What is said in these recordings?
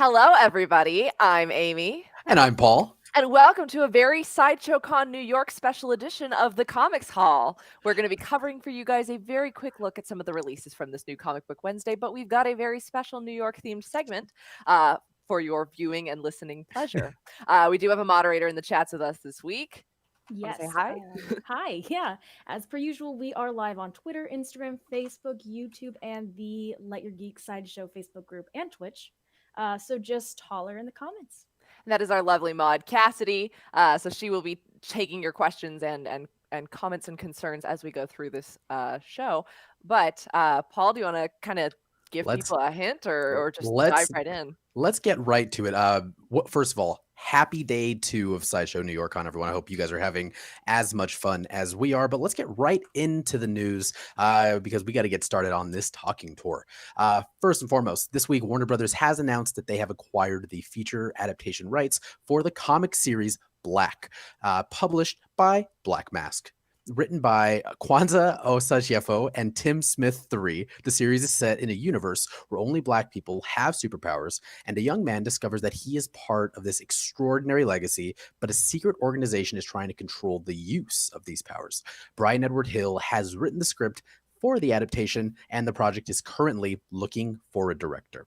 Hello, everybody. I'm Amy. And I'm Paul. And welcome to a very Sideshow Con New York special edition of the Comics Hall. We're going to be covering for you guys a very quick look at some of the releases from this new Comic Book Wednesday, but we've got a very special New York themed segment for your viewing and listening pleasure. We do have a moderator in the chats with us this week. Want to say Yes. hi? Hi. Yeah. As per usual, we are live on Twitter, Instagram, Facebook, YouTube, and the Let Your Geek Sideshow Facebook group and Twitch. So just holler in the comments. And that is our lovely mod, Cassidy. So she will be taking your questions and comments and concerns as we go through this show. But Paul, do you want to kind of give Let's people a hint or just dive let's right in? let's get right to it. First of all, happy day 2 of Sideshow New York Con, everyone. I hope you guys are having as much fun as we are. But let's get right into the news because we got to get started on this talking tour. First and foremost, this week Warner Brothers has announced that they have acquired the feature adaptation rights for the comic series Black, published by Black Mask. Written by Kwanzaa Osajiefo and Tim Smith III, the series is set in a universe where only Black people have superpowers, and a young man discovers that he is part of this extraordinary legacy, but a secret organization is trying to control the use of these powers. Brian Edward Hill has written the script for the adaptation, and the project is currently looking for a director.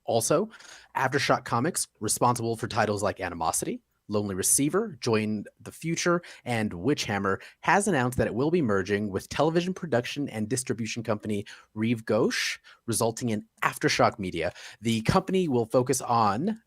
Also, Aftershock Comics, responsible for titles like Animosity, Lonely Receiver, Join the Future, and Witchhammer, has announced that it will be merging with television production and distribution company Reeve Ghosh, resulting in Aftershock Media. The company will focus on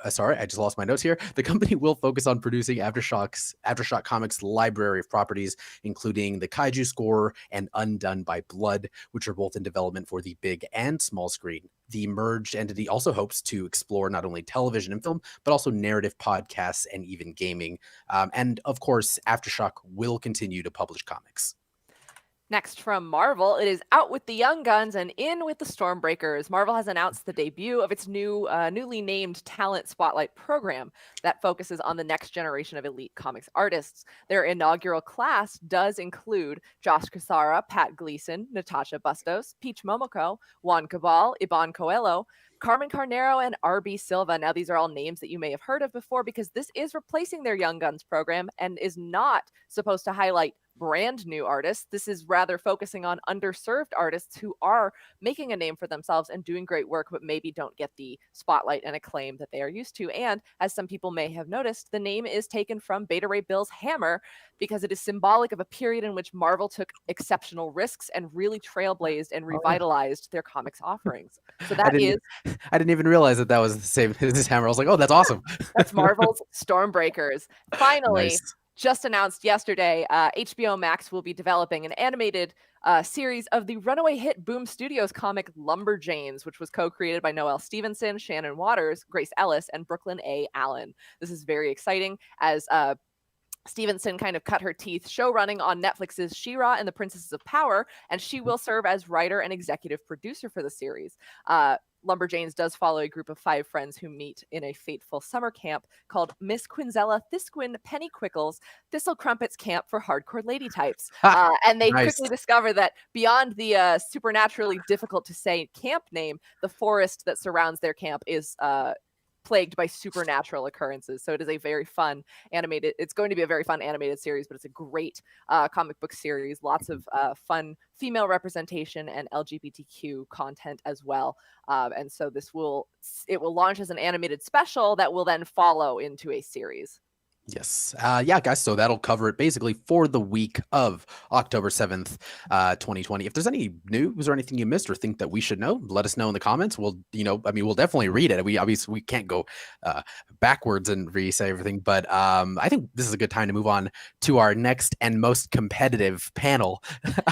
sorry, I just lost my notes here. The company will focus on producing Aftershock Comics library of properties, including the Kaiju Score and Undone by Blood, which are both in development for the big and small screen. The merged entity also hopes to explore not only television and film, but also narrative podcasts and even gaming. And of course, Aftershock will continue to publish comics. Next from Marvel, it is out with the young guns and in with the Stormbreakers. Marvel has announced the debut of its newly named Talent Spotlight program that focuses on the next generation of elite comics artists. Their inaugural class does include Josh Cassara, Pat Gleason, Natasha Bustos, Peach Momoko, Juan Cabal, Iban Coelho, Carmen Carnero, and RB Silva. Now, these are all names that you may have heard of before because this is replacing their Young Guns program and is not supposed to highlight brand new artists. This is rather focusing on underserved artists who are making a name for themselves and doing great work, but maybe don't get the spotlight and acclaim that they are used to. And as some people may have noticed, the name is taken from Beta Ray Bill's Hammer because it is symbolic of a period in which Marvel took exceptional risks and really trailblazed and revitalized their comics offerings. So I that is didn't even realize that was the same as this Hammer. I was like, oh, that's awesome. that's Marvel's Stormbreakers. Finally, Nice. just announced yesterday, HBO Max will be developing an animated series of the runaway hit Boom Studios comic Lumberjanes, which was co-created by Noelle Stevenson, Shannon Waters, Grace Ellis, and Brooklyn A. Allen. This is very exciting as Stevenson kind of cut her teeth show running on Netflix's She-Ra and the Princesses of Power, and she will serve as writer and executive producer for the series. Lumberjanes does follow a group of 5 friends who meet in a fateful summer camp called Miss Quinzella Thisquin Penny Quickles Thistle Crumpets Camp for Hardcore Lady Types. And they Nice. quickly discover that beyond the supernaturally difficult to say camp name, the forest that surrounds their camp is plagued by supernatural occurrences. So it is a very fun it's going to be a very fun animated series, but it's a great comic book series. Lots of fun female representation and LGBTQ content as well. And so it will launch as an animated special that will then follow into a series. Yes. Yeah, guys. So that'll cover it basically for the week of October 7th, 2020. If there's any news or anything you missed or think that we should know, let us know in the comments. We'll definitely read it. We can't go backwards and re-say everything, but I think this is a good time to move on to our next and most competitive panel,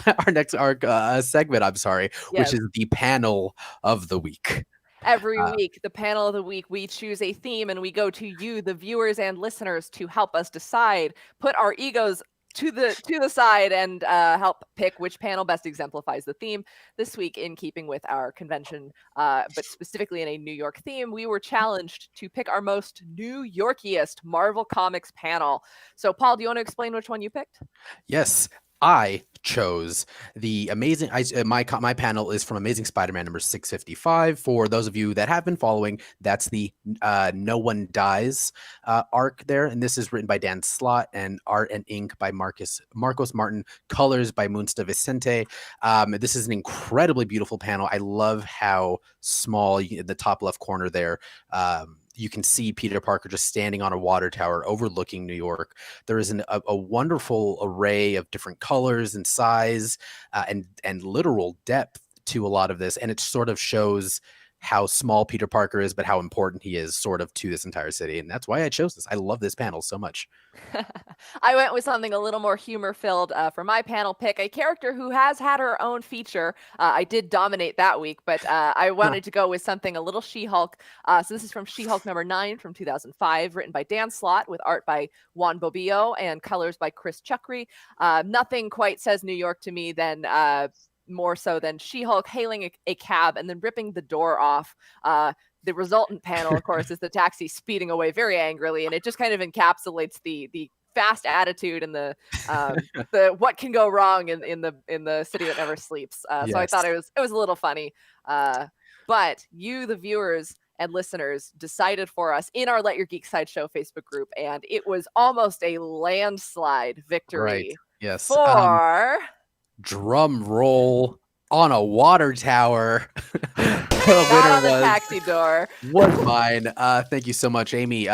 our segment, I'm sorry, Yes. which is the panel of the week. Every week, the panel of the week, we choose a theme and we go to you, the viewers and listeners, to help us decide, put our egos to the side and help pick which panel best exemplifies the theme. This week, in keeping with our convention, but specifically in a New York theme, we were challenged to pick our most New Yorkiest Marvel Comics panel. So, Paul, do you want to explain which one you picked? Yes. I chose the amazing. My panel is from Amazing Spider-Man number 655. For those of you that have been following, that's the No One Dies arc there, and this is written by Dan Slott and art and ink by Marcos Martin, colors by Munsta Vicente. This is an incredibly beautiful panel. I love how small in the top left corner there. You can see Peter Parker just standing on a water tower overlooking New York. There is a wonderful array of different colors and size and literal depth to a lot of this, and it sort of shows how small Peter Parker is, but how important he is sort of to this entire city. And that's why I chose this. I love this panel so much. I went with something a little more humor filled for my panel pick, a character who has had her own feature. I did dominate that week, but I wanted to go with something a little She-Hulk. So this is from She-Hulk number 9 from 2005, written by Dan Slott with art by Juan Bobillo and colors by Chris Chukri. Nothing quite says New York to me than more so than She-Hulk hailing a cab and then ripping the door off. The resultant panel, of course, is the taxi speeding away very angrily, and it just kind of encapsulates the fast attitude and the what can go wrong in the city that never sleeps. So I thought it was a little funny. But you, the viewers and listeners, decided for us in our Let Your Geek Sideshow Facebook group, and it was almost a landslide victory. Right. Yes. For drum roll on a water tower. not on the taxi door. Was mine. Thank you so much, Amy.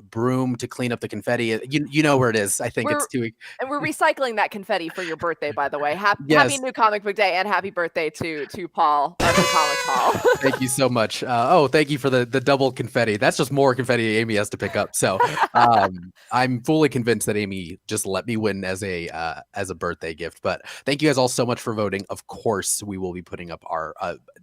Broom to clean up the confetti. You know where it is. I think it's 2 weeks. And we're recycling that confetti for your birthday, by the way. Happy new comic book day and happy birthday to Paul, New Comic Paul. Thank you so much. Thank you for the double confetti. That's just more confetti Amy has to pick up. So I'm fully convinced that Amy just let me win as a birthday gift. But thank you guys all so much for voting. Of course, we will be putting up our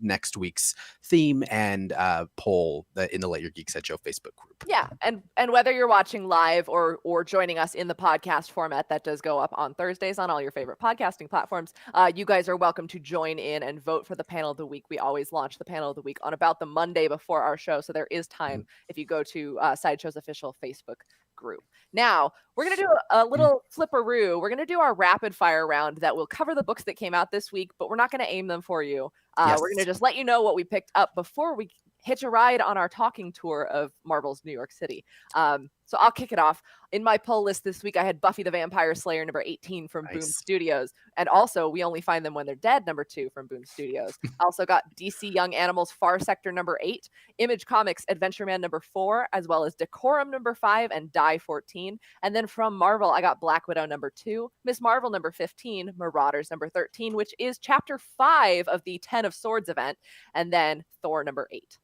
next week's theme and poll in the Let Your Geek Sideshow Facebook group. Yeah, and whether you're watching live or joining us in the podcast format that does go up on Thursdays on all your favorite podcasting platforms, you guys are welcome to join in and vote for the panel of the week. We always launch the panel of the week on about the Monday before our show, so there is time if you go to Sideshow's official Facebook group. Now, we're going to do a little flipperoo. We're going to do our rapid fire round that will cover the books that came out this week, but we're not going to aim them for you. We're going to just let you know what we picked up before we hitch a ride on our talking tour of Marvel's New York City. So I'll kick it off. In my poll list this week, I had Buffy the Vampire Slayer number 18 from Boom Studios. And also, We Only Find Them When They're Dead number 2 from Boom Studios. I also got DC Young Animals Far Sector number 8, Image Comics Adventure Man number 4, as well as Decorum number 5 and Die 14. And then from Marvel, I got Black Widow number 2, Miss Marvel number 15, Marauders number 13, which is chapter 5 of the 10 of Swords event, and then Thor number 8.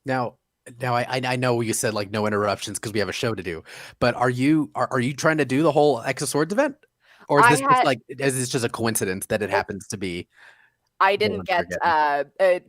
Now I know you said like no interruptions because we have a show to do, but are you trying to do the whole X of Swords event, or is this just a coincidence that it happens to be? I didn't get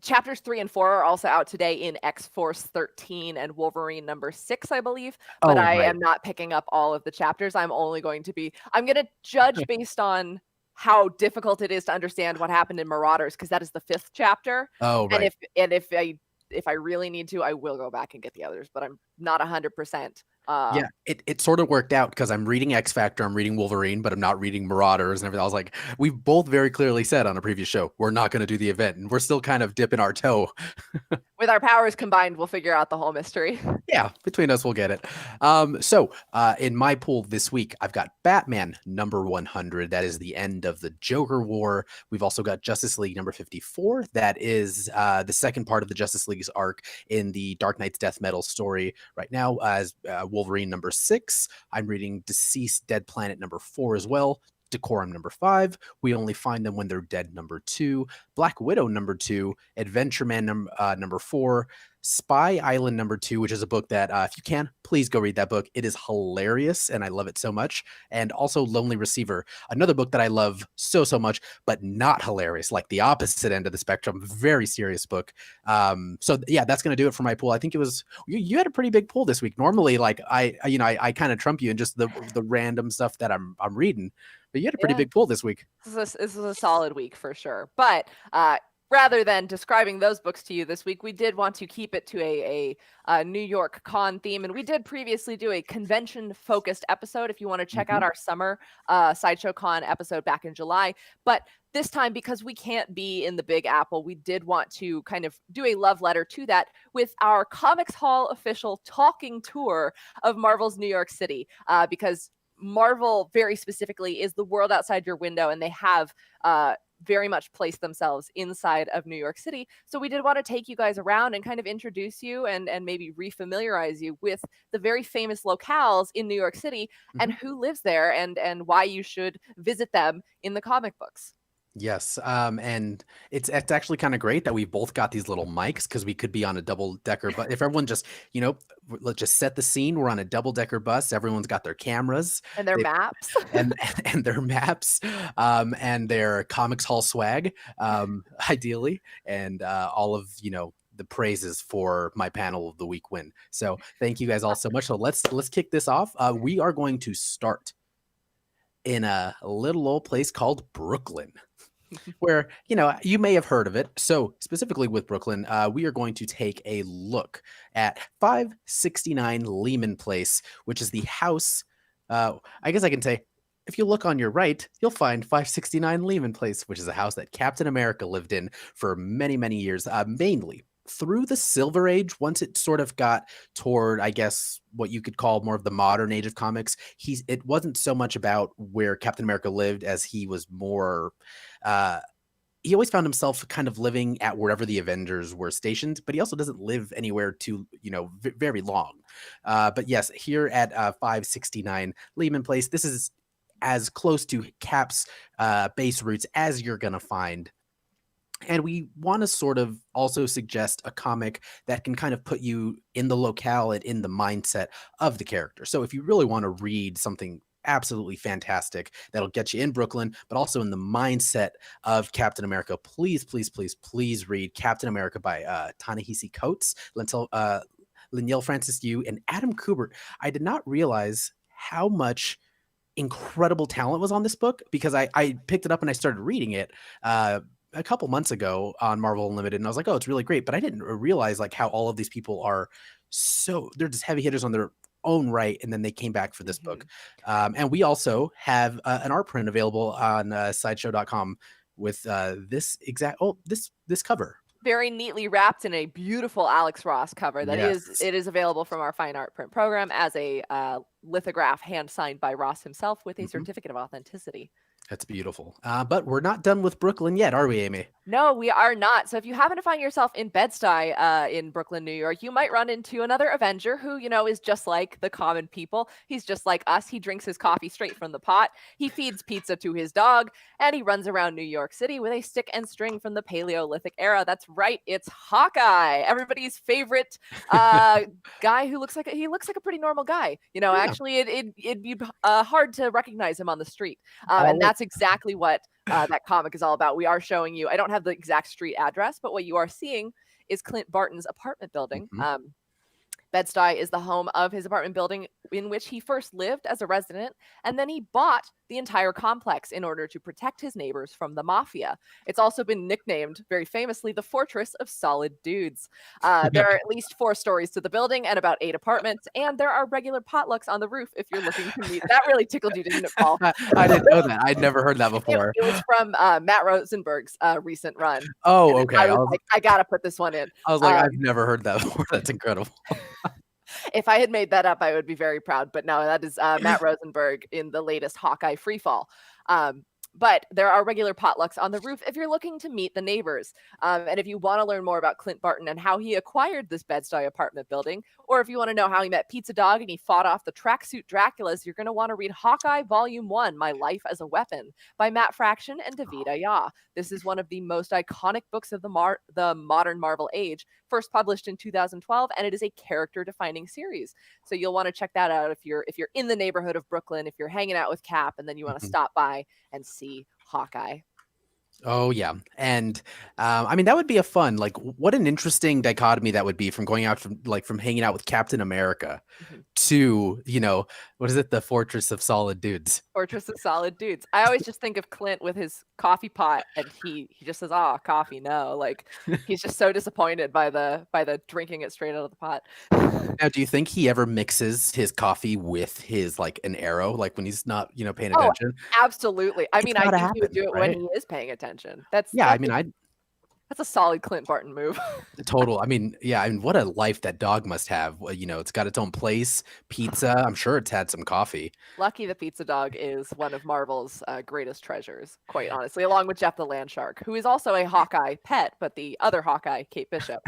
chapters 3 and 4 are also out today in X-Force 13 and Wolverine number 6, I believe. But I am not picking up all of the chapters. I'm going to judge based on how difficult it is to understand what happened in Marauders, because that is the 5th chapter. Oh, right. And if I really need to, I will go back and get the others, but I'm not 100%. Yeah, it sort of worked out because I'm reading X Factor, I'm reading Wolverine, but I'm not reading Marauders and everything. I was like, we've both very clearly said on a previous show, we're not going to do the event, and we're still kind of dipping our toe. With our powers combined, we'll figure out the whole mystery. Yeah, between us, we'll get it. So in my pool this week, I've got Batman number 100. That is the end of the Joker War. We've also got Justice League number 54. That is the second part of the Justice League's arc in the Dark Knight's Death Metal story right now, as Wolverine number 6. I'm reading Deceased Dead Planet number 4 as well. Decorum number 5. We Only Find Them When They're Dead number 2. Black Widow number 2. Adventure Man number 4. Spy Island number 2, which is a book that if you can, please go read that book. It is hilarious and I love it so much. And also Lonely Receiver, another book that I love so much, but not hilarious, like the opposite end of the spectrum. Very serious book. So yeah, that's going to do it for my pool. I think it was, you had a pretty big pool this week. Normally, like I kind of trump you in just the random stuff that I'm reading, but you had a pretty big pool this week. This is a solid week for sure. But rather than describing those books to you this week, we did want to keep it to a New York con theme, and we did previously do a convention-focused episode. If you want to check out Mhm. our summer Sideshow Con episode back in July, but this time, because we can't be in the Big Apple, we did want to kind of do a love letter to that with our Comics Hall official talking tour of Marvel's New York City, because Marvel very specifically is the world outside your window, and they have very much placed themselves inside of New York City. So we did want to take you guys around and kind of introduce you and maybe refamiliarize you with the very famous locales in New York City and Mhm. who lives there and why you should visit them in the comic books. Yes, and it's actually kind of great that we both got these little mics because we could be on a double decker. But if everyone just, let's just set the scene. We're on a double decker bus. Everyone's got their cameras And their they, maps. and and their maps, and their comics hall swag, ideally, and all of the praises for my panel of the week win. So thank you guys all so much. So let's kick this off. We are going to start in a little old place called Brooklyn, where you may have heard of it. So specifically with Brooklyn, we are going to take a look at 569 Lehman Place, which is the house. I guess I can say, if you look on your right, you'll find 569 Lehman Place, which is a house that Captain America lived in for many, many years, mainly through the Silver Age. Once it sort of got toward, I guess, what you could call more of the modern age of comics, it wasn't so much about where Captain America lived as he was more. He always found himself kind of living at wherever the Avengers were stationed, but he also doesn't live anywhere too, very long. But yes, here at 569 Lehman Place, this is as close to Cap's base roots as you're going to find. And we want to sort of also suggest a comic that can kind of put you in the locale and in the mindset of the character. So if you really want to read something absolutely fantastic that'll get you in Brooklyn, but also in the mindset of Captain America, please, please, please, please read Captain America by Ta-Nehisi Coates, Lynell Francis Yu, and Adam Kubert. I did not realize how much incredible talent was on this book because I picked it up and I started reading it a couple months ago on Marvel Unlimited, and I was like, oh, it's really great. But I didn't realize like how all of these people are they're just heavy hitters on their own right, and then they came back for this book. And we also have an art print available on sideshow.com with this cover. Very neatly wrapped in a beautiful Alex Ross cover. Yes. It is available from our fine art print program as a lithograph hand signed by Ross himself with a certificate of authenticity. That's beautiful. But we're not done with Brooklyn yet, are we, Amy? No, we are not. So if you happen to find yourself in Bed-Stuy in Brooklyn, New York, you might run into another Avenger who, is just like the common people. He's just like us. He drinks his coffee straight from the pot. He feeds pizza to his dog, and he runs around New York City with a stick and string from the Paleolithic era. That's right. It's Hawkeye, everybody's favorite guy who looks like a pretty normal guy. Yeah. Actually, it'd be hard to recognize him on the street. And that's exactly what that comic is all about. We are showing you, I don't have the exact street address, but what you are seeing is Clint Barton's apartment building. Bed-Stuy is the home of his apartment building in which he first lived as a resident, and then he bought the entire complex in order to protect his neighbors from the mafia. It's also been nicknamed, very famously, the Fortress of Solid Dudes. There are at least 4 stories to the building and about 8 apartments, and there are regular potlucks on the roof if you're looking to meet. That really tickled you, didn't it, Paul? I didn't know that. I'd never heard that before. It was from Matt Rosenberg's recent run. Oh, okay. I was like, I gotta put this one in. I was like, I've never heard that before. That's incredible. If I had made that up, I would be very proud. But no, that is Matt Rosenberg in the latest Hawkeye Freefall. But there are regular potlucks on the roof if you're looking to meet the neighbors. And if you want to learn more about Clint Barton and how he acquired this Bed-Stuy apartment building, or if you want to know how he met Pizza Dog and he fought off the tracksuit Draculas, you're going to want to read Hawkeye Volume 1, My Life as a Weapon, by Matt Fraction and David Aja. This is one of the most iconic books of the modern Marvel age, first published in 2012, and it is a character-defining series. So you'll want to check that out if you're in the neighborhood of Brooklyn, if you're hanging out with Cap, and then you want to stop by and see Hawkeye. Oh yeah, and I mean that would be a fun like what an interesting dichotomy that would be from going out from hanging out with Captain America Mhm. to what is it, the Fortress of Solid Dudes. Fortress of Solid Dudes. I always just think of Clint with his coffee pot, and he just says, "Ah, coffee, no." Like, he's just so disappointed by the drinking it straight out of the pot. Now, do you think he ever mixes his coffee with his like an arrow, like when he's not paying Oh, attention? absolutely. I It's mean, I gotta think he would happen, do it when right? he is paying attention. Yeah, I mean, I That's a solid Clint Barton move. total. I mean, yeah, I mean, what a life that dog must have. Well, it's got its own place, pizza. I'm sure it's had some coffee. Lucky the pizza dog is one of Marvel's greatest treasures, quite honestly, along with Jeff the Land Shark, who is also a Hawkeye pet, but the other Hawkeye, Kate Bishop,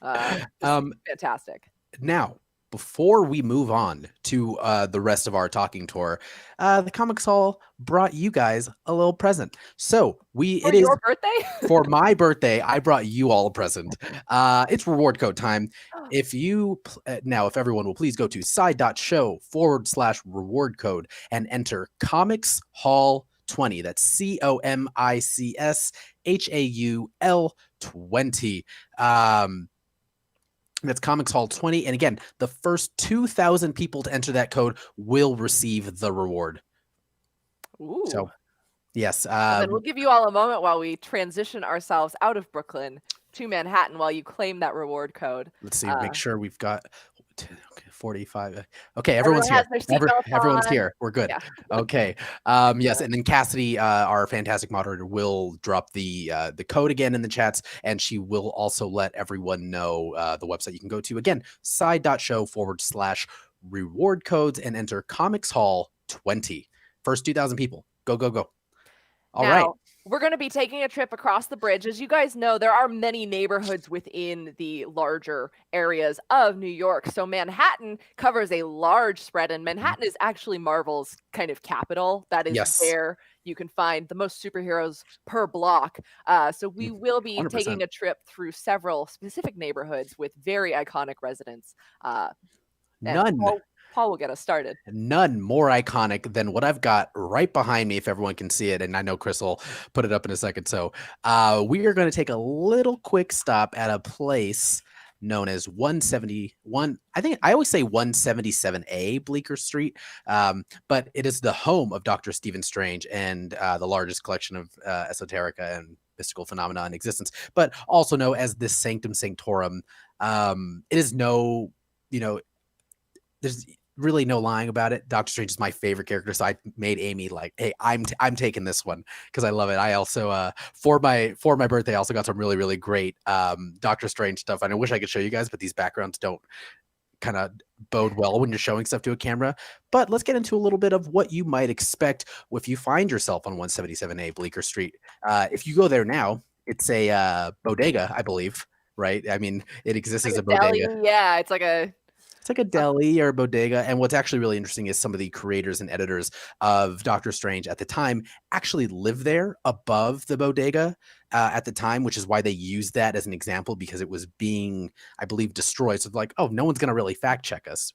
is Um, fantastic. Now, before we move on to the rest of our talking tour, the Comics Hall brought you guys a little present. So For it is your birthday? for my birthday. I brought you all a present. It's reward code time. If everyone will please go to side.show/reward code and enter Comics Hall 20. That's COMICSHAUL 20. That's Comics Hall 20. And again, the first 2,000 people to enter that code will receive the reward. Ooh. So, yes. And then we'll give you all a moment while we transition ourselves out of Brooklyn to Manhattan while you claim that reward code. Let's see. Make sure we've got 45. Okay, everyone's Everyone here. has their seatbelts Everyone's on. here. We're good. Yeah. Okay. Yes, and then Cassidy, our fantastic moderator, will drop the code again in the chats, and she will also let everyone know the website you can go to. Again, side.show/reward codes and enter Comics Hall 20. First 2,000 people. Go, go, go. All right. Now, we're going to be taking a trip across the bridge. As you guys know, there are many neighborhoods within the larger areas of New York. So Manhattan covers a large spread, and Manhattan is actually Marvel's kind of capital. That is Yes. where you can find the most superheroes per block. So we will be 100%. taking a trip through several specific neighborhoods with very iconic residents. And None Paul will get us started. None more iconic than what I've got right behind me, if everyone can see it. And I know Chris will put it up in a second. So we are going to take a little quick stop at a place known as 171. I think I always say 177A Bleecker Street, but it is the home of Dr. Stephen Strange and the largest collection of esoterica and mystical phenomena in existence, but also known as the Sanctum Sanctorum. It is there's really no lying about it. Doctor Strange is my favorite character, so I made Amy like, hey, I'm taking this one because I love it. I also for my birthday, I also got some really, really great Doctor Strange stuff. And I wish I could show you guys, but these backgrounds don't kind of bode well when you're showing stuff to a camera. But let's get into a little bit of what you might expect if you find yourself on 177A Bleecker Street. If you go there now, it's a bodega, I believe, right? I mean, it exists as a bodega. Deli, yeah, it's like a deli or a bodega. And what's actually really interesting is some of the creators and editors of Doctor Strange at the time actually lived there above the bodega at the time, which is why they used that as an example, because it was being, I believe, destroyed. So like, oh, no one's going to really fact check us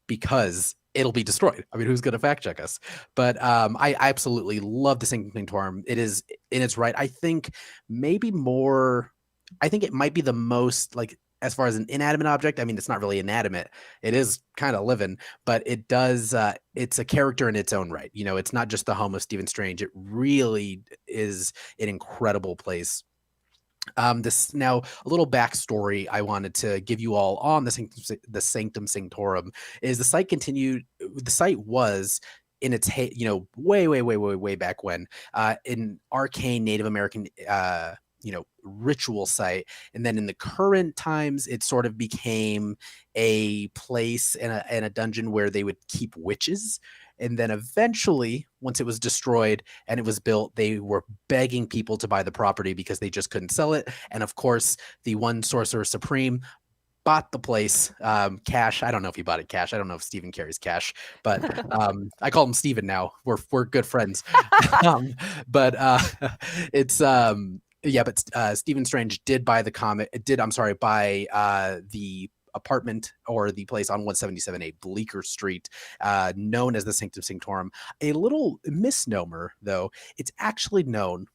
because it'll be destroyed. I mean, who's going to fact check us? But I absolutely love the Sanctum Sanctorum. It is in its right. I think it might be the most like, as far as an inanimate object, I mean, it's not really inanimate. It is kind of living, but it does, it's a character in its own right. It's not just the home of Stephen Strange. It really is an incredible place. This now a little backstory I wanted to give you all on the Sanctum Sanctorum is the site was in its way back when in arcane Native American ritual site, and then in the current times it sort of became a place and a dungeon where they would keep witches. And then eventually, once it was destroyed and it was built, they were begging people to buy the property because they just couldn't sell it. And of course, the one Sorcerer Supreme bought the place cash. I don't know if he bought it cash. I don't know if Steven carries cash, but I call him Steven now. We're good friends. But it's but Stephen Strange did buy the the apartment or the place on 177A Bleecker Street, known as the Sanctum Sanctorum. A little misnomer, though, it's actually known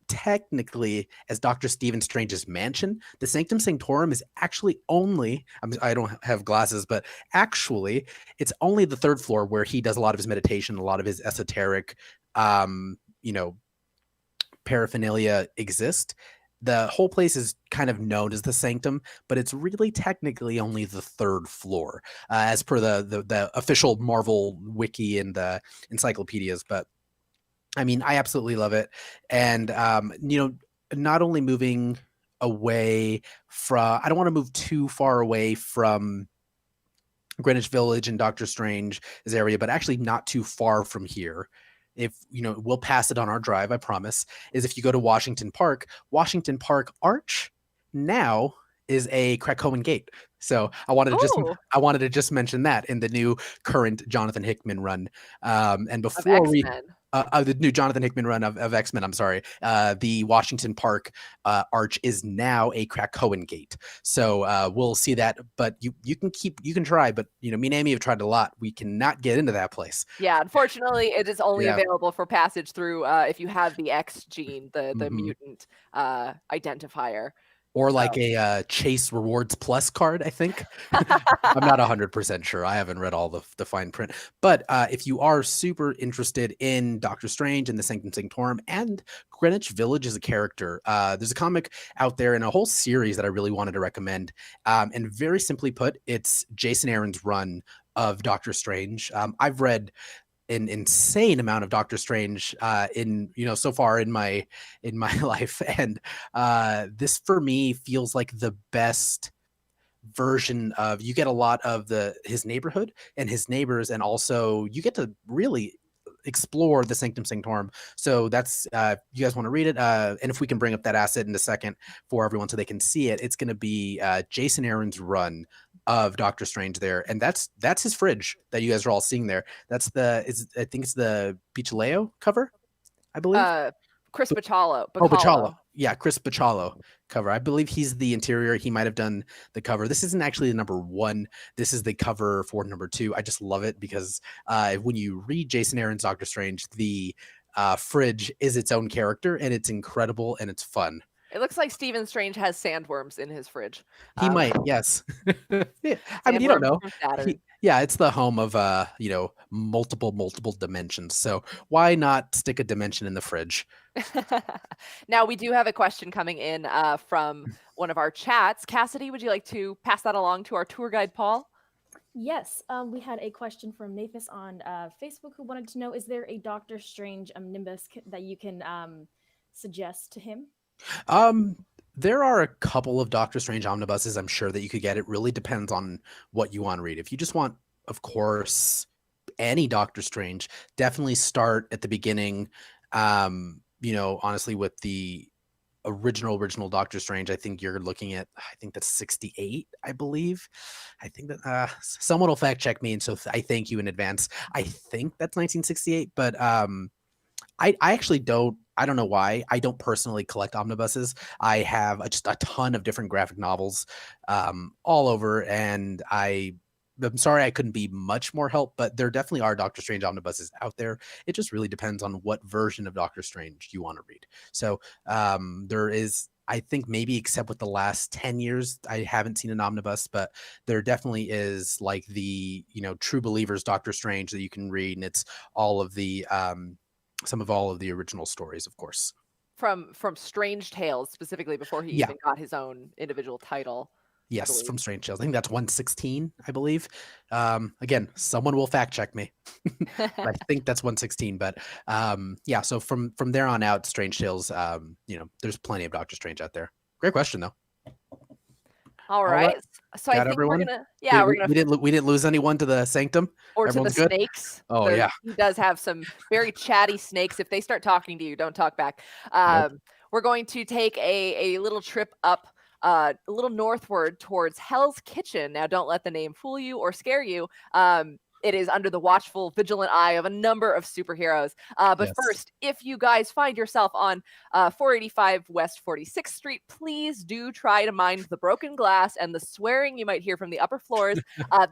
technically as Dr. Stephen Strange's mansion. The Sanctum Sanctorum is actually only, I don't have glasses, but actually it's only the third floor where he does a lot of his meditation, a lot of his esoteric, you know, paraphernalia exist. The whole place is kind of known as the Sanctum, but it's really technically only the third floor, as per the official Marvel wiki and the encyclopedias. But I mean, I absolutely love it, and not only moving away from, I don't want to move too far away from Greenwich Village and Doctor Strange's area, but actually not too far from here. If we'll pass it on our drive, I promise. Is if you go to Washington Park Arch now is a Krakoan gate. So I wanted to just mention that in the new current Jonathan Hickman run. And before the new Jonathan Hickman run of X-Men, I'm sorry, the Washington Park arch is now a Krakoan gate. So we'll see that, but you can try, but me and Amy have tried a lot. We cannot get into that place. Yeah, unfortunately, it is only available for passage through if you have the X gene, the mutant identifier. Or like a Chase Rewards Plus card, I think. I'm not 100% sure. I haven't read all the fine print. But if you are super interested in Doctor Strange and the Sanctum Sanctorum and Greenwich Village as a character, there's a comic out there and a whole series that I really wanted to recommend. And very simply put, it's Jason Aaron's run of Doctor Strange. I've read an insane amount of Doctor Strange so far in my life, and this for me feels like the best version of, you get a lot of his neighborhood and his neighbors, and also you get to really explore the Sanctum Sanctorum. So that's you guys want to read it, and if we can bring up that asset in a second for everyone so they can see it, it's going to be Jason Aaron's run of Doctor Strange there, and that's his fridge that you guys are all seeing there. I think it's the Bichaleo cover, I believe. Chris Bachalo. Bachalo. Yeah, Chris Bachalo cover. I believe he's the interior. He might have done the cover. This isn't actually the number one. This is the cover for number two. I just love it because when you read Jason Aaron's Doctor Strange, the fridge is its own character, and it's incredible and it's fun. It looks like Stephen Strange has sandworms in his fridge. He might, yes. Yeah. I mean, you don't know. It's the home of multiple dimensions. So why not stick a dimension in the fridge? Now we do have a question coming in from one of our chats. Cassidy, would you like to pass that along to our tour guide, Paul? Yes, we had a question from Nathis on Facebook who wanted to know, is there a Doctor Strange nimbus that you can suggest to him? There are a couple of Doctor Strange omnibuses I'm sure that you could get. It really depends on what you want to read. If you just want, of course, any Doctor Strange, definitely start at the beginning. Honestly, with the original Doctor Strange, I think you're looking at, I think that's 68, I believe. I think that someone will fact check me, and so I thank you in advance. I think that's 1968, but I actually don't. I don't know why. I don't personally collect omnibuses. I have just a ton of different graphic novels all over, and I'm sorry I couldn't be much more help, but there definitely are Doctor Strange omnibuses out there. It just really depends on what version of Doctor Strange you want to read. So there is, I think, maybe except with the last 10 years, I haven't seen an omnibus, but there definitely is like the, True Believers Doctor Strange that you can read, and it's all of the some of all of the original stories, of course. From Strange Tales specifically, before he even got his own individual title. Yes, from Strange Tales. I think that's 116, I believe. Again, someone will fact check me. I think that's 116, but so from there on out, Strange Tales, there's plenty of Doctor Strange out there. Great question though. All right. So I think everyone? we're gonna we didn't lose anyone to the Sanctum or Everyone's to the good? snakes. Oh, yeah. He does have some very chatty snakes. If they start talking to you, don't talk back. We're going to take a little trip up a little northward towards Hell's Kitchen. Now, don't let the name fool you or scare you. It is under the watchful, vigilant eye of a number of superheroes. But first, if you guys find yourself on 485 West 46th Street, please do try to mind the broken glass and the swearing you might hear from the upper floors.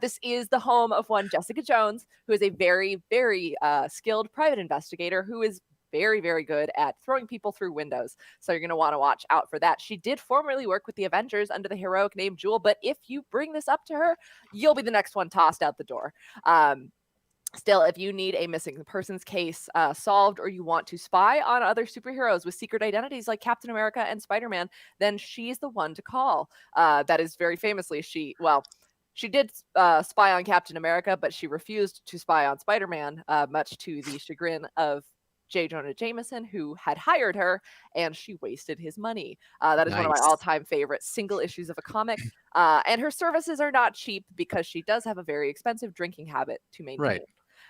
This is the home of one Jessica Jones, who is a very, very skilled private investigator who is very, very good at throwing people through windows. So you're going to want to watch out for that. She did formerly work with the Avengers under the heroic name Jewel, but if you bring this up to her, you'll be the next one tossed out the door. Still, if you need a missing persons case solved, or you want to spy on other superheroes with secret identities like Captain America and Spider-Man, then she's the one to call. That is very famously, she did spy on Captain America, but she refused to spy on Spider-Man, much to the chagrin of J. Jonah Jameson, who had hired her, and she wasted his money. That is one of my Nice. all-time favorite single issues of a comic. And her services are not cheap because she does have a very expensive drinking habit to maintain. Right.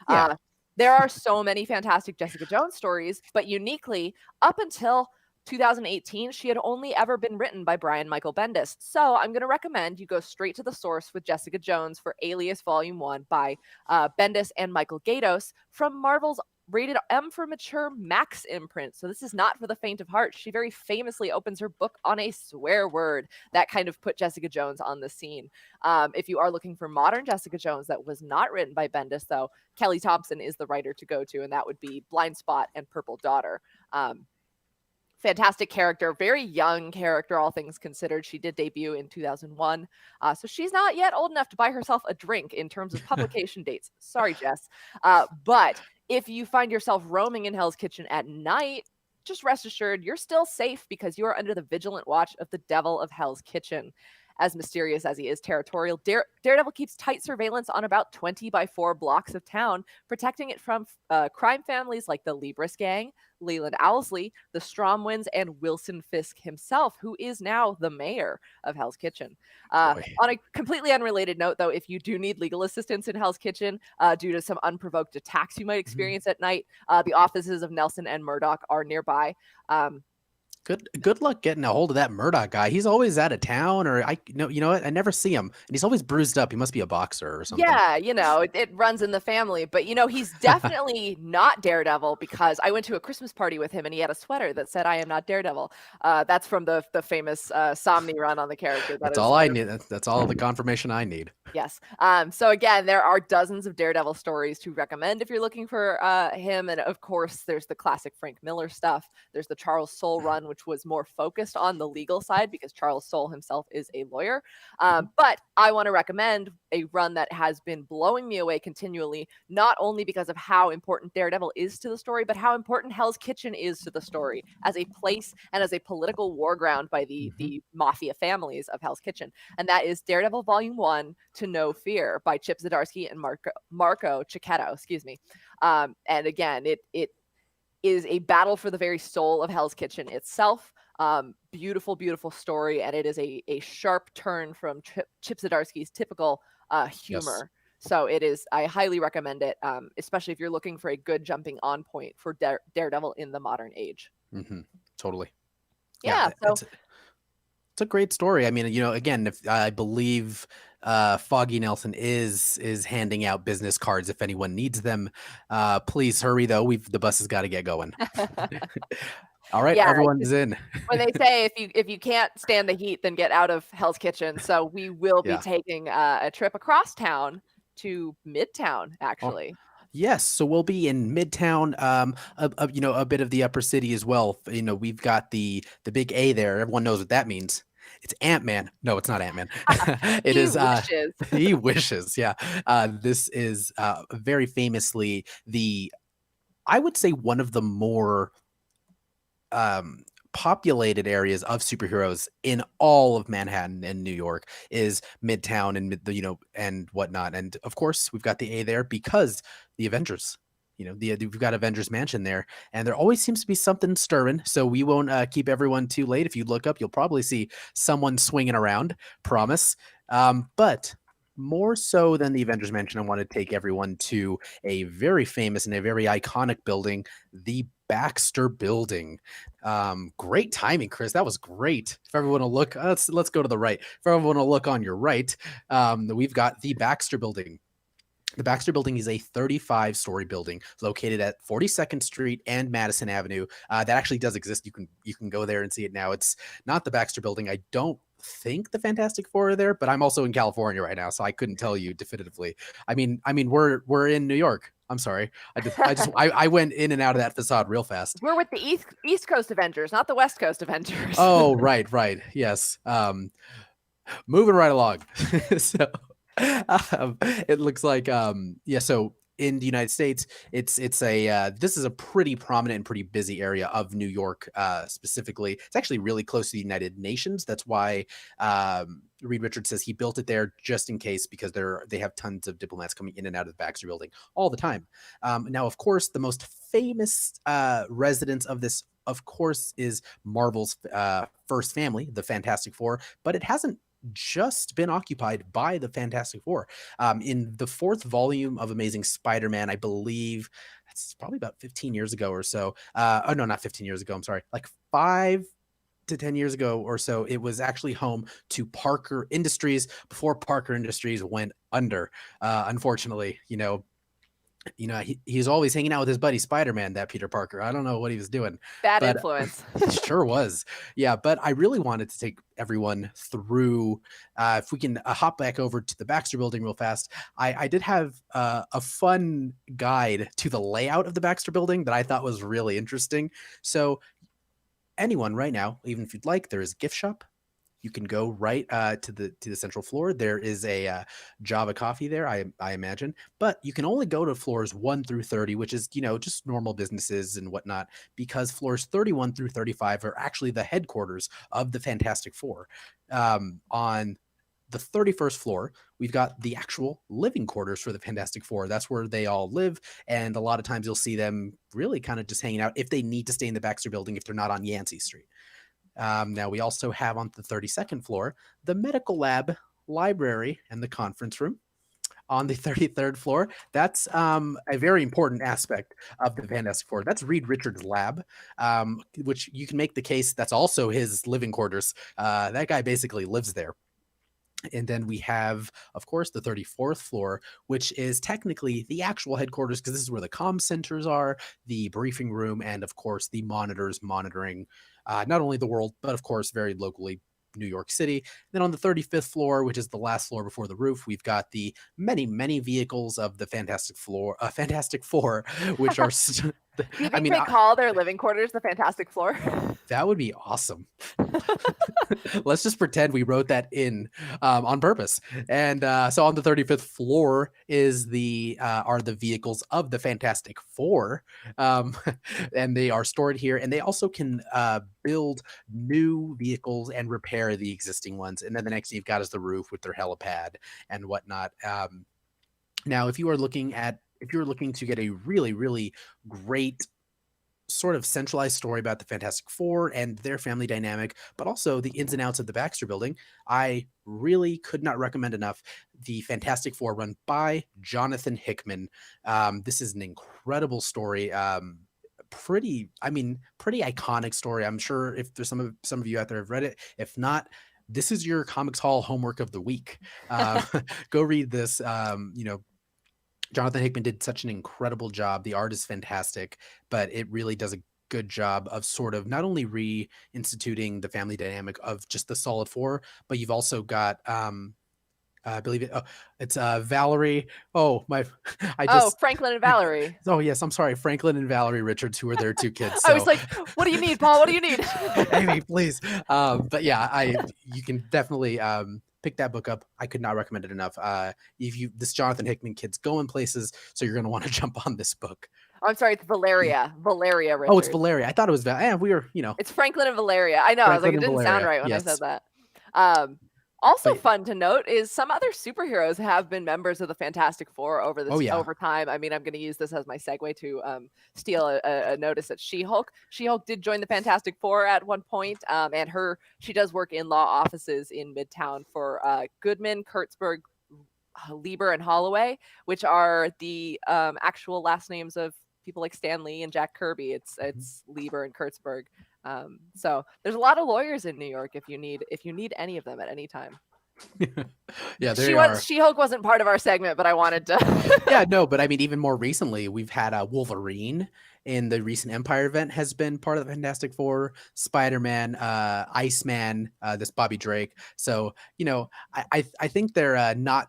Yeah. There are so many fantastic Jessica Jones stories, but uniquely, up until 2018, she had only ever been written by Brian Michael Bendis. So I'm going to recommend you go straight to the source with Jessica Jones for Alias Volume 1 by Bendis and Michael Gaydos from Marvel's rated M for mature Max imprint. So this is not for the faint of heart. She very famously opens her book on a swear word that kind of put Jessica Jones on the scene. If you are looking for modern Jessica Jones that was not written by Bendis, though, Kelly Thompson is the writer to go to, and that would be Blind Spot and Purple Daughter. Fantastic character, very young character, all things considered. She did debut in 2001. So she's not yet old enough to buy herself a drink in terms of publication dates. Sorry, Jess. But if you find yourself roaming in Hell's Kitchen at night, just rest assured you're still safe because you are under the vigilant watch of the Devil of Hell's Kitchen. As mysterious as he is territorial, Daredevil keeps tight surveillance on about 20 by 4 blocks of town, protecting it from crime families like the Libris Gang, Leland Owlsley, the Stromwinds, and Wilson Fisk himself, who is now the mayor of Hell's Kitchen. On a completely unrelated note, though, if you do need legal assistance in Hell's Kitchen due to some unprovoked attacks you might experience at night, the offices of Nelson and Murdoch are nearby. Good luck getting a hold of that Murdoch guy. He's always out of town, or you know what? I never see him, and he's always bruised up. He must be a boxer or something. Yeah, it runs in the family, but he's definitely not Daredevil because I went to a Christmas party with him and he had a sweater that said "I am not Daredevil." That's from the famous Somni run on the character. That's all I need. That's all the confirmation I need. Yes. So again, there are dozens of Daredevil stories to recommend if you're looking for him, and of course, there's the classic Frank Miller stuff. There's the Charles Soule run, which was more focused on the legal side because Charles Soule himself is a lawyer. But I want to recommend a run that has been blowing me away continually, not only because of how important Daredevil is to the story, but how important Hell's Kitchen is to the story as a place and as a political war ground by the mafia families of Hell's Kitchen. And that is Daredevil Volume 1, To No Fear by Chip Zdarsky and Marco Cicchetto, excuse me. And again, it is a battle for the very soul of Hell's Kitchen itself. Beautiful, beautiful story, and it is a sharp turn from Chip Zdarsky's typical humor. Yes. So it is. I highly recommend it, especially if you're looking for a good jumping on point for Daredevil in the modern age. Totally. Yeah. So it's a great story. I mean, again, if I believe Foggy Nelson is handing out business cards if anyone needs them. Please hurry though. The bus has got to get going. All right, yeah, everyone's in. When they say if you can't stand the heat, then get out of Hell's Kitchen. So we will be taking a trip across town to Midtown, actually. Yes, so we'll be in Midtown, a bit of the upper city as well. We've got the big A there. Everyone knows what that means. It's Ant-Man. No, it's not Ant-Man. It is. Wishes. He wishes. Yeah. This is very famously I would say one of the more populated areas of superheroes in all of Manhattan and New York is Midtown and and whatnot. And of course, we've got the A there because the Avengers. We've got Avengers Mansion there, and there always seems to be something stirring. So we won't keep everyone too late. If you look up, you'll probably see someone swinging around. Promise. But more so than the Avengers Mansion, I want to take everyone to a very famous and a very iconic building, the Baxter Building. Great timing, Chris. That was great. If everyone will look, let's go to the right. If everyone will look on your right, we've got the Baxter Building. The Baxter Building is a 35-story building located at 42nd Street and Madison Avenue. That actually does exist. You can go there and see it now. It's not the Baxter Building. I don't think the Fantastic Four are there, but I'm also in California right now, so I couldn't tell you definitively. I mean, we're in New York. I'm sorry. I went in and out of that facade real fast. We're with the East Coast Avengers, not the West Coast Avengers. Oh, right. Yes. Moving right along. So it looks like yeah, so in the United States, it's a this is a pretty prominent and pretty busy area of New York, specifically. It's actually really close to the United Nations. That's why Reed Richards says he built it there just in case, because they have tons of diplomats coming in and out of the Baxter Building all the time. Now, of course, the most famous residence of this, of course, is Marvel's first family, the Fantastic Four, but it hasn't just been occupied by the Fantastic Four. In the fourth volume of Amazing Spider-Man, I believe that's probably about 15 years ago or so. Oh no, not 15 years ago. I'm sorry, like 5 to 10 years ago or so. It was actually home to Parker Industries before Parker Industries went under. Unfortunately, he's always hanging out with his buddy Spider-Man, that Peter Parker. I don't know what he was doing. Bad but influence. He sure was. Yeah, but I really wanted to take everyone through, if we can hop back over to the Baxter Building real fast. I did have a fun guide to the layout of the Baxter Building that I thought was really interesting. So anyone right now, even if you'd like, there is a gift shop. You can go right to the central floor. There is a Java Coffee there, I imagine, but you can only go to floors 1 through 30, which is just normal businesses and whatnot, because floors 31 through 35 are actually the headquarters of the Fantastic Four. On the 31st floor, we've got the actual living quarters for the Fantastic Four. That's where they all live, and a lot of times you'll see them really kind of just hanging out if they need to stay in the Baxter Building, if they're not on Yancey Street. Now, we also have on the 32nd floor the medical lab, library, and the conference room. On the 33rd floor, that's a very important aspect of the Fantastic Four. That's Reed Richards' lab, which you can make the case that's also his living quarters. That guy basically lives there. And then we have, of course, the 34th floor, which is technically the actual headquarters, because this is where the comm centers are, the briefing room, and of course, the monitors monitoring not only the world, but of course, very locally, New York City. Then on the 35th floor, which is the last floor before the roof, we've got the many vehicles of the Fantastic Four, which are. Do you think they call their living quarters the Fantastic Floor? That would be awesome. Let's just pretend we wrote that in on purpose. And so on the 35th floor are the vehicles of the Fantastic Four, and they are stored here. And they also can build new vehicles and repair the existing ones. And then the next thing you've got is the roof with their helipad and whatnot. Now, if you're looking to get a really great sort of centralized story about the Fantastic Four and their family dynamic, but also the ins and outs of the Baxter Building, I really could not recommend enough the Fantastic Four, run by Jonathan Hickman. This is an incredible story. Pretty iconic story. I'm sure if there's some of you out there have read it. If not, this is your Comics Hall homework of the week. Go read this. Jonathan Hickman did such an incredible job. The art is fantastic, but it really does a good job of sort of not only reinstituting the family dynamic of just the Solid Four, but you've also got I believe it's Valerie. Oh, Franklin and Valerie. Oh yes, I'm sorry, Franklin and Valerie Richards, who are their two kids. So. I was like, what do you need, Paul? What do you need? Amy, please. But yeah, you can definitely pick that book up. I could not recommend it enough. This Jonathan Hickman kid's going places, so you're going to want to jump on this book. I'm sorry, it's Valeria Richards. Oh, it's Valeria. I thought it was It's Franklin and Valeria. I know. Franklin, I was like, it didn't sound right when I said that. Also fun to note is some other superheroes have been members of the Fantastic Four over time. I mean, I'm going to use this as my segue to steal a notice at She-Hulk. She-Hulk did join the Fantastic Four at one point, and she does work in law offices in Midtown for Goodman, Kurtzberg, Lieber, and Holloway, which are the actual last names of people like Stan Lee and Jack Kirby. It's Lieber and Kurtzberg. So there's a lot of lawyers in New York if you need any of them at any time. Yeah, She-Hulk wasn't part of our segment, but I wanted to. Yeah, no, but I mean, even more recently, we've had Wolverine in the recent Empire event has been part of the Fantastic Four. Spider-Man, Iceman, this Bobby Drake. So I think they're not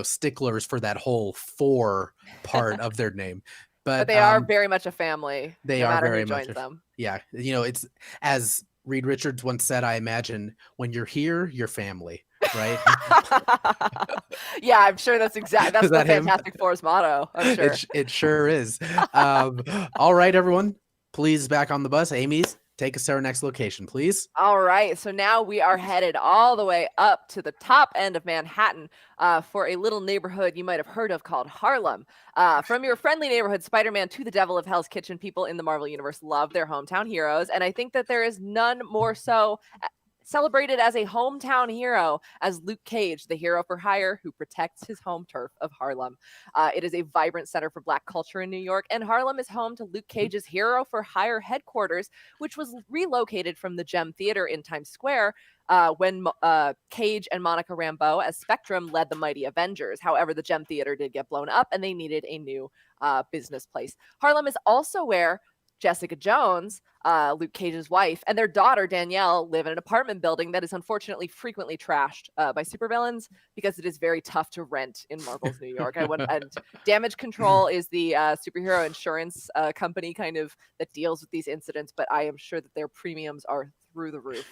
sticklers for that whole four part of their name. But But they are very much a family, they no are matter who very much joins them. yeah, it's as Reed Richards once said, I imagine, when you're here, you're family, right? Yeah, I'm sure that's Is the that him? Fantastic Four's motto, I'm sure. It sure is. All right, everyone, please back on the bus. Amy's, take us to our next location, please. All right, so now we are headed all the way up to the top end of Manhattan for a little neighborhood you might have heard of called Harlem. From your friendly neighborhood Spider-Man to the Devil of Hell's Kitchen, people in the Marvel Universe love their hometown heroes, and I think that there is none more so celebrated as a hometown hero as Luke Cage, the hero for hire who protects his home turf of Harlem. It is a vibrant center for Black culture in New York, and Harlem is home to Luke Cage's hero for hire headquarters, which was relocated from the Gem Theater in Times Square when Cage and Monica Rambeau as Spectrum led the mighty Avengers. However, the Gem Theater did get blown up, and they needed a new business place. Harlem is also where Jessica Jones, Luke Cage's wife, and their daughter Danielle live in an apartment building that is unfortunately frequently trashed by supervillains because it is very tough to rent in Marvel's New York. And Damage Control is the superhero insurance company kind of that deals with these incidents, but I am sure that their premiums are through the roof.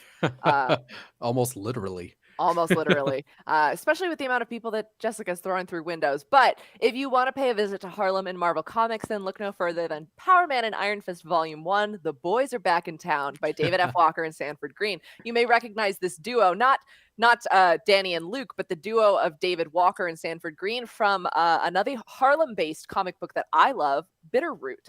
Almost literally. Almost literally, especially with the amount of people that Jessica's throwing through windows. But if you want to pay a visit to Harlem and Marvel Comics, then look no further than Power Man and Iron Fist Volume 1, The Boys Are Back in Town by David F. Walker and Sanford Green. You may recognize this duo, not Danny and Luke, but the duo of David Walker and Sanford Green from another Harlem-based comic book that I love, Bitterroot.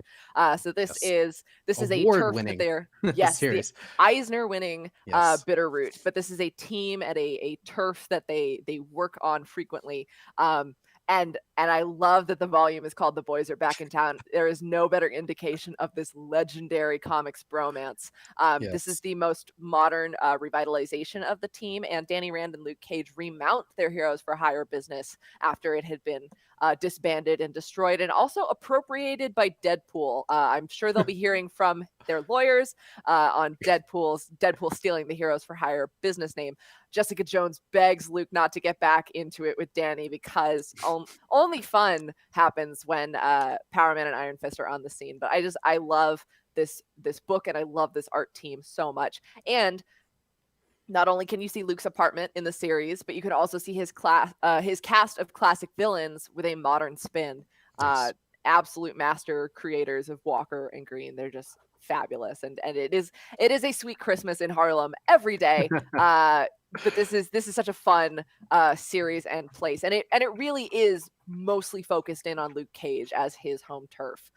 So this is a turf that they're series. The Eisner-winning Yes. Bitterroot, but this is a team at a turf that they work on frequently. And I love that the volume is called The Boys Are Back in Town. There is no better indication of this legendary comics bromance. This is the most modern revitalization of the team, and Danny Rand and Luke Cage remount their Heroes for Hire business after it had been disbanded and destroyed and also appropriated by Deadpool. I'm sure they'll be hearing from their lawyers on Deadpool stealing the Heroes for Hire business name. Jessica Jones begs Luke not to get back into it with Danny because only fun happens when Power Man and Iron Fist are on the scene. But I love this book and I love this art team so much. And not only can you see Luke's apartment in the series, but you can also see his cast of classic villains with a modern spin. Yes. Absolute master creators of Walker and Green. They're just fabulous, and it is a sweet Christmas in Harlem every day. But this is such a fun series and place, and it really is mostly focused in on Luke Cage as his home turf.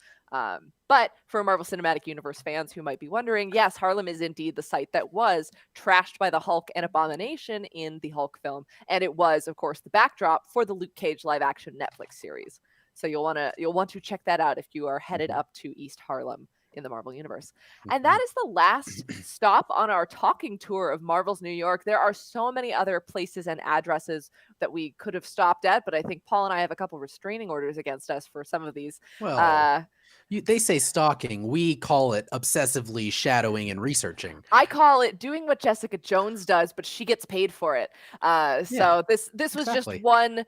But for Marvel Cinematic Universe fans who might be wondering, yes, Harlem is indeed the site that was trashed by the Hulk and Abomination in the Hulk film, and it was, of course, the backdrop for the Luke Cage live-action Netflix series. So you'll want to check that out if you are headed up to East Harlem in the Marvel Universe. And that is the last stop on our talking tour of Marvel's New York. There are so many other places and addresses that we could have stopped at, but I think Paul and I have a couple restraining orders against us for some of these. Well, they say stalking. We call it obsessively shadowing and researching. I call it doing what Jessica Jones does, but she gets paid for it. So this was exactly. just one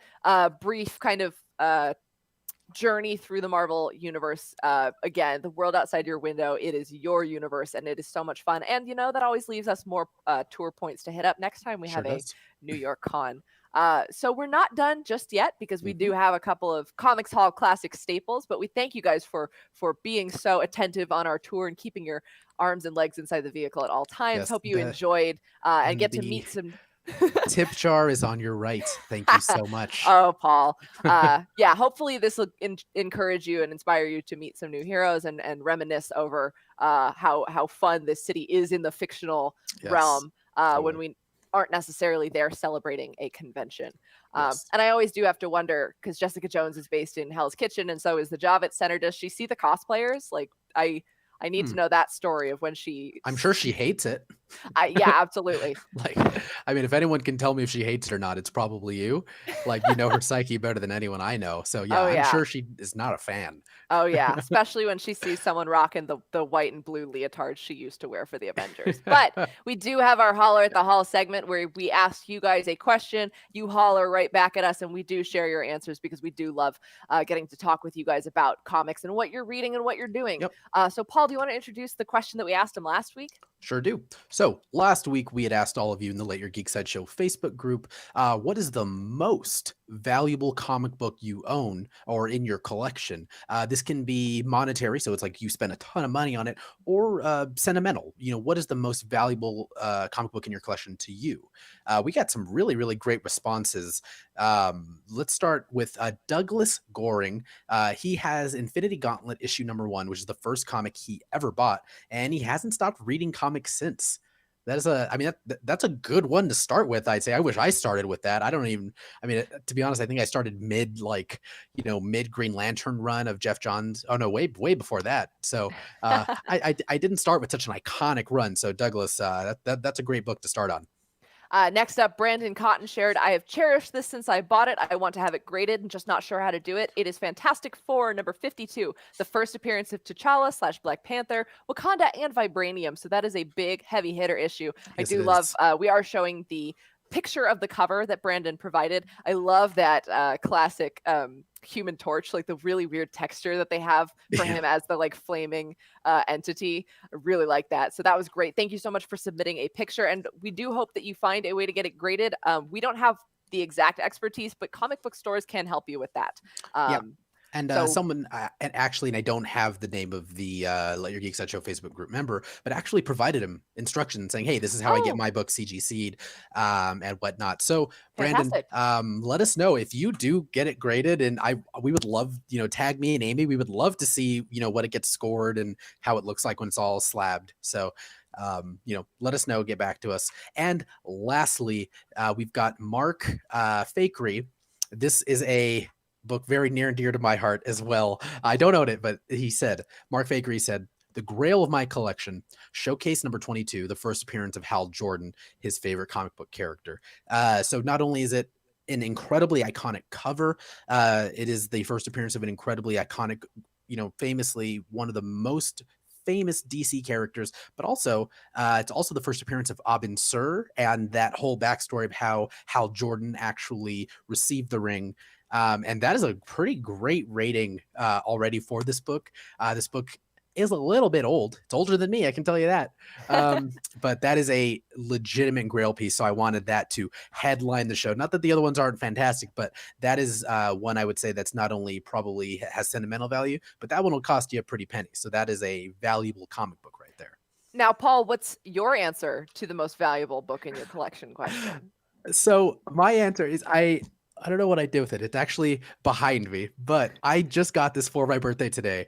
brief kind of journey through the Marvel universe. Again, the world outside your window, it is your universe, and it is so much fun. And that always leaves us more tour points to hit up next time we have a New York con. So we're not done just yet because we do have a couple of Comics Hall classic staples, but we thank you guys for being so attentive on our tour and keeping your arms and legs inside the vehicle at all times. Yes, Hope you enjoyed and get to meet some tip jar is on your right. Thank you so much. Oh, Paul. Yeah, hopefully this will encourage you and inspire you to meet some new heroes and reminisce over how fun this city is in the fictional realm when we aren't necessarily there celebrating a convention. And I always do have to wonder, because Jessica Jones is based in Hell's Kitchen and so is the Javits Center. Does she see the cosplayers? Like, I need to know that story of when she... I'm sure she hates it. Yeah, absolutely. Like, I mean, if anyone can tell me if she hates it or not, it's probably you. Like, you know her psyche better than anyone I know. So yeah, Oh I'm yeah. sure she is not a fan. Oh yeah, especially when she sees someone rocking the white and blue leotards she used to wear for the Avengers. But we do have our Holler at the Hall segment where we ask you guys a question, you holler right back at us, and we do share your answers because we do love getting to talk with you guys about comics and what you're reading and what you're doing. Yep. So Paul, do you want to introduce the question that we asked him last week? Sure do. So last week we had asked all of you in the Let Your Geek Sideshow Facebook group, what is the most valuable comic book you own or in your collection? This can be monetary, so it's like you spend a ton of money on it, or sentimental. You know, what is the most valuable comic book in your collection to you? We got some really, really great responses. Let's start with Douglas Goring. He has Infinity Gauntlet issue #1, which is the first comic he ever bought, and he hasn't stopped reading comics since. That is I mean, that's a good one to start with. I'd say. I wish I started with that. I don't even. I mean, to be honest, I think I started mid Green Lantern run of Jeff Johns. Oh no, way before that. So I didn't start with such an iconic run. So Douglas, that's a great book to start on. Next up, Brandon Cotton shared, I have cherished this since I bought it. I want to have it graded and just not sure how to do it. It is Fantastic Four, number 52, the first appearance of T'Challa / Black Panther, Wakanda, and Vibranium. So that is a big, heavy hitter issue. I Yes, do it love, is. we are showing the picture of the cover that Brandon provided. I love that classic Human Torch, like the really weird texture that they have for Yeah. him as the like flaming entity. I really like that. So that was great. Thank you so much for submitting a picture. And we do hope that you find a way to get it graded. We don't have the exact expertise, but comic book stores can help you with that. Yeah. Um, And so someone, and I don't have the name of the Let Your Geek Sideshow Facebook group member, but actually provided him instructions saying, "Hey, this is how I get oh, my book CGC'd and whatnot." So, Brandon, fantastic. let us know if you do get it graded, and we would love, tag me and Amy. We would love to see, what it gets scored and how it looks like when it's all slabbed. So, let us know. Get back to us. And lastly, we've got Mark Fakery. This is a book very near and dear to my heart as well. I don't own it, but Mark Fakery said, the grail of my collection, Showcase number 22, the first appearance of Hal Jordan, his favorite comic book character. So not only is it an incredibly iconic cover, it is the first appearance of an incredibly iconic, famously one of the most famous DC characters, but also it's also the first appearance of Abin Sur and that whole backstory of how Hal Jordan actually received the ring. And that is a pretty great rating already for this book. This book is a little bit old. It's older than me, I can tell you that. But that is a legitimate grail piece. So I wanted that to headline the show. Not that the other ones aren't fantastic, but that is one I would say that's not only probably has sentimental value, but that one will cost you a pretty penny. So that is a valuable comic book right there. Now, Paul, what's your answer to the most valuable book in your collection question? So my answer is I don't know what I did with it. It's actually behind me, but I just got this for my birthday today.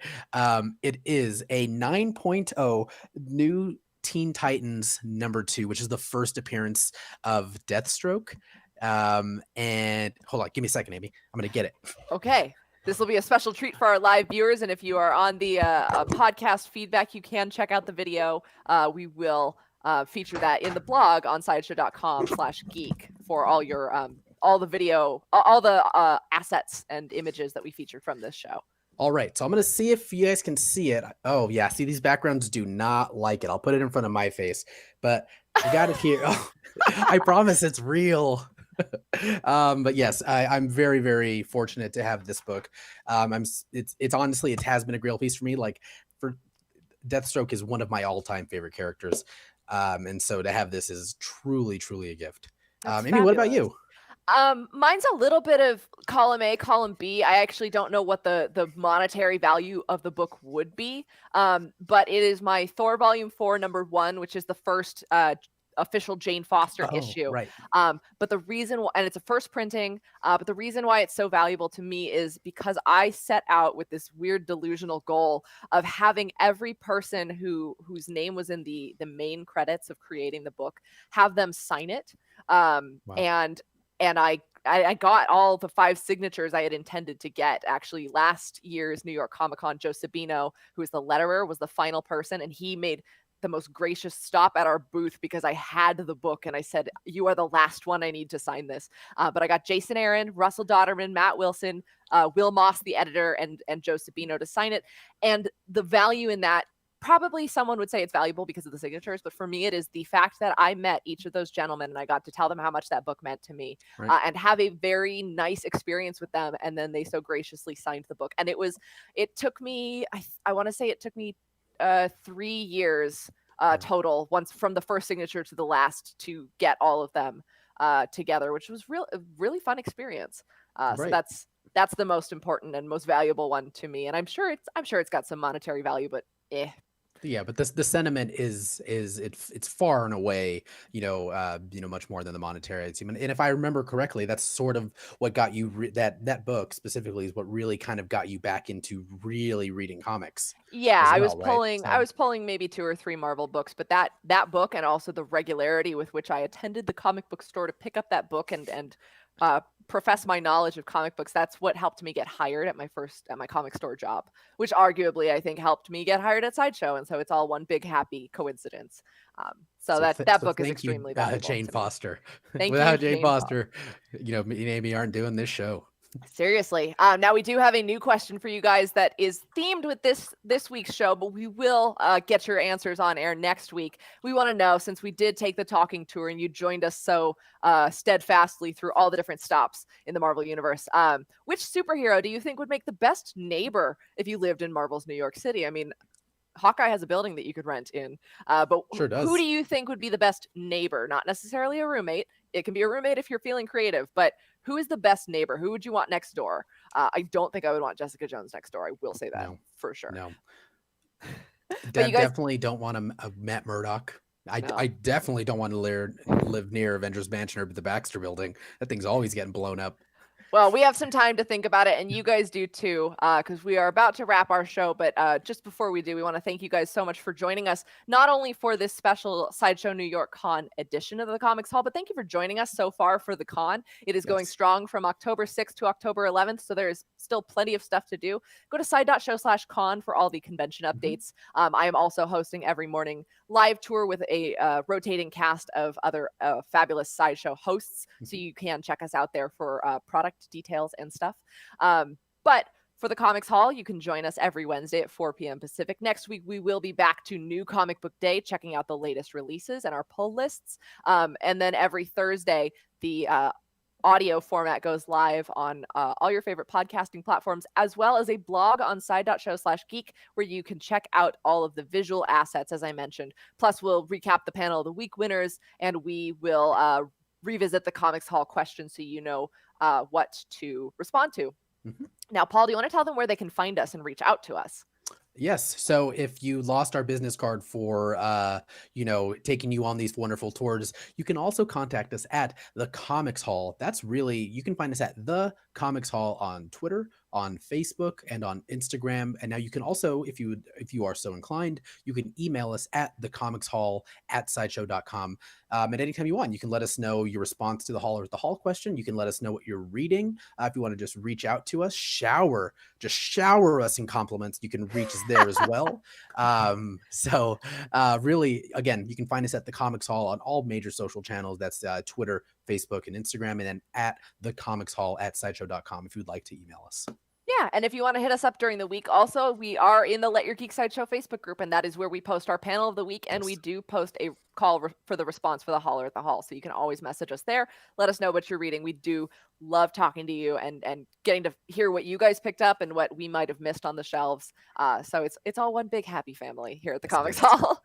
It is a 9.0 new Teen Titans #2, which is the first appearance of Deathstroke. And hold on, give me a second, Amy. I'm gonna get it. Okay. This will be a special treat for our live viewers. And if you are on the podcast feedback, you can check out the video. We will feature that in the blog on sideshow.com/geek for all your all the video, all the assets and images that we featured from this show. All right, so I'm gonna see if you guys can see it. Oh yeah, see, these backgrounds do not like it. I'll put it in front of my face, but I got it here. Oh, I promise it's real. But yes, I'm very, very fortunate to have this book. It's honestly, it has been a grail piece for me. Like, for Deathstroke is one of my all-time favorite characters. And so to have this is truly, truly a gift. That's Amy, what about fabulous. you? Mine's a little bit of column A, column B. I actually don't know what the monetary value of the book would be. But it is my Thor Volume 4, #1, which is the first official Jane Foster Oh, issue. right. But the reason, and it's a first printing, but the reason why it's so valuable to me is because I set out with this weird delusional goal of having every person whose name was in the main credits of creating the book, have them sign it. Wow. And I got all the 5 signatures I had intended to get. Actually, last year's New York Comic Con, Joe Sabino, who is the letterer, was the final person, and he made the most gracious stop at our booth because I had the book and I said, "You are the last one I need to sign this." But I got Jason Aaron, Russell Dodderman, Matt Wilson, Will Moss, the editor, and Joe Sabino to sign it. And the value in that, probably someone would say it's valuable because of the signatures, but for me, it is the fact that I met each of those gentlemen and I got to tell them how much that book meant to me, Right. and have a very nice experience with them. And then they so graciously signed the book. And it took me, I want to say it took me 3 years Yeah. total, once from the first signature to the last, to get all of them together, which was a really fun experience. So Right. that's the most important and most valuable one to me. And I'm sure it's got some monetary value, but Yeah, but the sentiment is it's far and away, much more than the monetary. And if I remember correctly, that's sort of what got you that book specifically is what really kind of got you back into really reading comics yeah, as I was well, right? pulling I So was pulling maybe 2 or 3 Marvel books, but that book and also the regularity with which I attended the comic book store to pick up that book and profess my knowledge of comic books, that's what helped me get hired at my comic store job, which arguably I think helped me get hired at Sideshow, and so it's all one big happy coincidence. So that book is thank you, extremely valuable Jane to me. Foster. Thank you, Without Jane Jane Foster. Foster, me and Amy aren't doing this show. Seriously. Now we do have a new question for you guys that is themed with this week's show, but we will get your answers on air next week. We want to know, since we did take the talking tour and you joined us so steadfastly through all the different stops in the Marvel universe, which superhero do you think would make the best neighbor if you lived in Marvel's New York City? I mean, Hawkeye has a building that you could rent in, but Sure who do does. you think would be the best neighbor? Not necessarily a roommate. It can be a roommate if you're feeling creative, but who is the best neighbor? Who would you want next door? I don't think I would want Jessica Jones next door. I will say that No, for sure. no. But you guys, Definitely don't want a Matt Murdock. I no. definitely don't want to live near Avengers Mansion or the Baxter Building. That thing's always getting blown up. Well, we have some time to think about it, and you guys do too, because we are about to wrap our show. But just before we do, we want to thank you guys so much for joining us, not only for this special Sideshow New York Con edition of the Comics Hall, but thank you for joining us so far for the con. It is going Yes. strong from October 6th to October 11th, so there is still plenty of stuff to do. Go to side.show/con for all the convention updates. I am also hosting every morning live tour with a rotating cast of other fabulous Sideshow hosts, so you can check us out there for product details and stuff. But for the Comics Hall, you can join us every Wednesday at 4 p.m. Pacific. Next week, we will be back to New Comic Book Day, checking out the latest releases and our pull lists. And then every Thursday, the audio format goes live on all your favorite podcasting platforms, as well as a blog on side.show/geek, where you can check out all of the visual assets, as I mentioned. Plus, we'll recap the panel of the week winners, and we will revisit the Comics Hall questions so you know what to respond to. Now, Paul, do you want to tell them where they can find us and reach out to us? Yes. So if you lost our business card for, taking you on these wonderful tours, you can also contact us at the Comics Hall. You can find us at the Comics Hall on Twitter, on Facebook, and on Instagram. And now you can also, if you are so inclined, you can email us at thecomicsHall@sideshow.com. At any time you want, you can let us know your response to the Hall or the Hall question. You can let us know what you're reading. If you want to just reach out to us, shower us in compliments. You can reach us there as well. Really, again, you can find us at the Comics Hall on all major social channels. That's Twitter, Facebook, and Instagram, and then at the Comics Hall at sideshow.com if you'd like to email us. Yeah, and if you want to hit us up during the week, also, we are in the Let Your Geek Sideshow Facebook group, and that is where we post our panel of the week, and we do post a call for the response for the Holler at the Hall. So you can always message us there. Let us know what you're reading. We do love talking to you and getting to hear what you guys picked up and what we might have missed on the shelves. So it's all one big happy family here at the Comics Hall.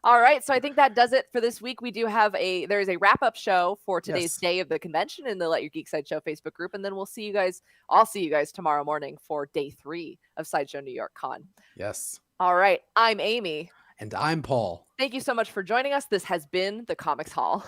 All right, so I think that does it for this week. We do have there is a wrap-up show for today's day of the convention in the Let Your Geek Sideshow Facebook group, and then I'll see you guys tomorrow morning for day 3 of Sideshow New York Con. Yes. All right, I'm Amy. And I'm Paul. Thank you so much for joining us. This has been the Comics Hall.